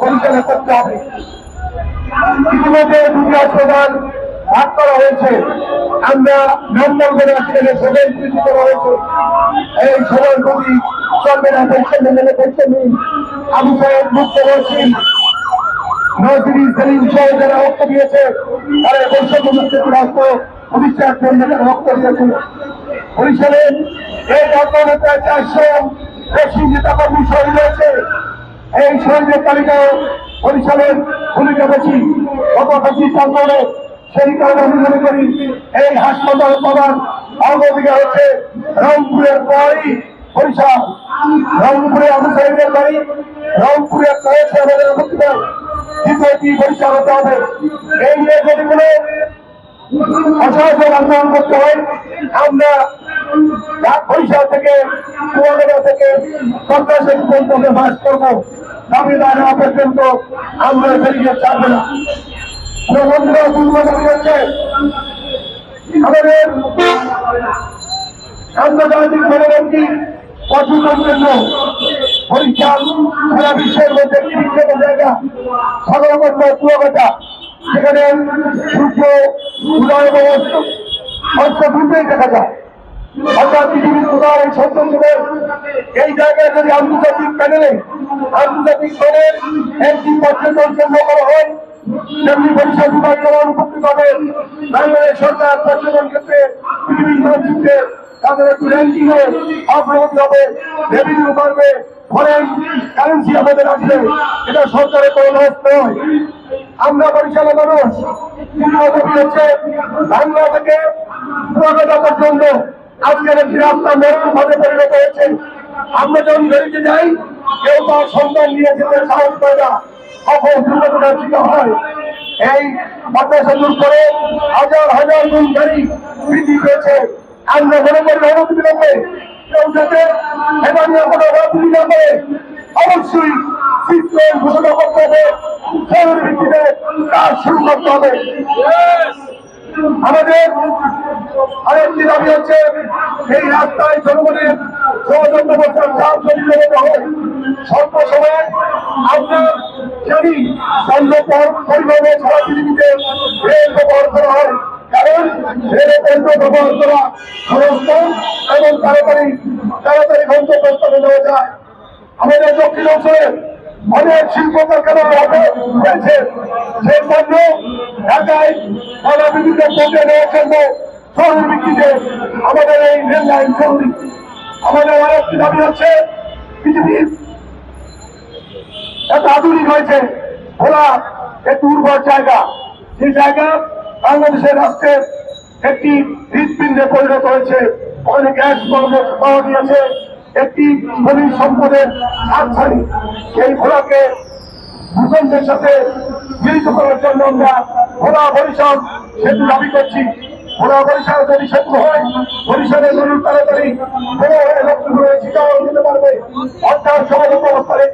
পরিচালনা করতে হবে। ইতিমধ্যে দুটি হাসপাতাল ভাগ করা হয়েছে। আমরা নম্বরগঞ্জ হাসপাতালে সবাই কৃষি করা হয়েছে। এই সবার প্রতি চলবে না আবু সাহেব মুক্ত বলছেন নজরি সেলিম সহ যারা রক্ত দিয়েছে তারা বৈষম্য মুক্ত রাষ্ট্র প্রতিষ্ঠার জন্য রক্ত দিয়েছে। বরিশালে এই আন্দোলনে প্রায় 400 বেশি নেতাকর্মী শহীদ হয়েছে। এই শহীদের তালিকায় বরিশালের ভূমিকা বেশি গত 25 আন্দোলনে। সেই কারণে আমি মনে করি এই হাসপাতাল পাওয়ার অগ্রাধিকার হচ্ছে রংপুরের পরই বরিশাল। রংপুরে আবু সাহেবের বাড়ি, রংপুরে রয়েছে আমাদের মুক্তিবাদ, দ্বিতীয়টি বরিশাল হতে হবে। এই নিয়ে যদি কোনো অসহযোগ আন্দোলন করতে হয় আমরা বরিশাল থেকে কুয়াকাটা থেকে সন্ত্রাসের পর্যন্ত বাস করবো। দাবিদার হওয়া পর্যন্ত আমরা বেরিয়ে ছাড়বে না। বন্ধুরা দাবি হচ্ছে আমাদের আন্তর্জাতিক মানবাধিকার পর্যটন জন্য বরিশাল সারা বিশ্বের মধ্যে বিখ্যাত জায়গা সাগরবন্ধ কুয়াকাটা, সেখানে সূর্য উদয় এবং অস্ত দুটোই দেখা যায়। অর্থাৎ পৃথিবীর কোথাও এই সৌন্দর্যের এই জায়গায় যদি আন্তর্জাতিক প্যানেলে আন্তর্জাতিক মানের একটি পর্যটন কেন্দ্র করা হয় তেমনি বরিশাল বিভাগ যেমন উপকৃত হবে। বাংলাদেশ সরকার পর্যটন ক্ষেত্রে পৃথিবীর মানচিত্রে তাদের একটু র্যাঙ্কিংয়ে অগ্রগতি হবে, রেভিনিউ বাড়বে, ফরেন কারেন্সি আমাদের আসবে। এটা সরকারের কোনো লস নয়। আমরা বরিশালের মানুষ দাবি হচ্ছে বাংলা থেকে কুয়াকাটা পর্যন্ত আজকের একটি রাস্তা মেরুর ভাবে পরিণত হয়েছে। আমরা যখন বেরিয়ে যাই কেউ তার সন্তান নিয়ে যেতে সাহস পায় না, কখন দুর্ঘটনার শিকার হয়। এই 50 করে হাজার হাজার গুণ গাড়ি বৃদ্ধি পেয়েছে। আমরা মনে করি অনতিবিলম্বে কেউ যাতে এটা নিয়ে কোনো রাজনীতি না করে অবশ্যই সিস্টেম ঘোষণা করতে হবে, শহরের ভিত্তিতে কাজ শুরু করতে হবে। আমাদের আরেকটি দাবি হচ্ছে এই রাস্তায় জনগণের সৌজন্য বছর চাপ চলিত হয়। স্বল্প সময়ে আমরা জানি পরিবহনে সারা পৃথিবীতে রেল ব্যবহার করা হয়, কারণ রেলে পণ্য ব্যবহার করা সমস্ত এবং তাড়াতাড়ি গন্তব্যস্থলে নেওয়া যায়। আমাদের দক্ষিণ অঞ্চলে অনেক শিল্প কারখানা রয়েছে, সেই পণ্য ঢাকায় বিভিন্ন পণ্যে নেওয়ার জন্য শহরের ভিত্তিতে আমাদের এই রেল লাইন জরুরি। আমাদের আরেকটি দাবি হচ্ছে পৃথিবীর এত আধুনিক হয়েছে, খোলা একটি উর্বর জায়গা, সেই জায়গা বাংলাদেশের রাষ্ট্রের একটি হৃদপিণ্ডে পরিণত হয়েছে। ওখানে গ্যাস পাওয়া দিয়েছে একটি খনিজ সম্পদের হাতছানি। সেই খোলাকে ভূখণ্ডের সাথে মিলিত করার জন্য আমরা খোলা বরিশাল সেতু দাবি করছি। খোলা বরিশাল যদি সেতু হয় বরিশালের মানুষ তাড়াতাড়ি বড় হয়ে লক্ষ্য করে চিটাগাং যেতে পারবে। অর্থাৎ সমাজত অবস্থায়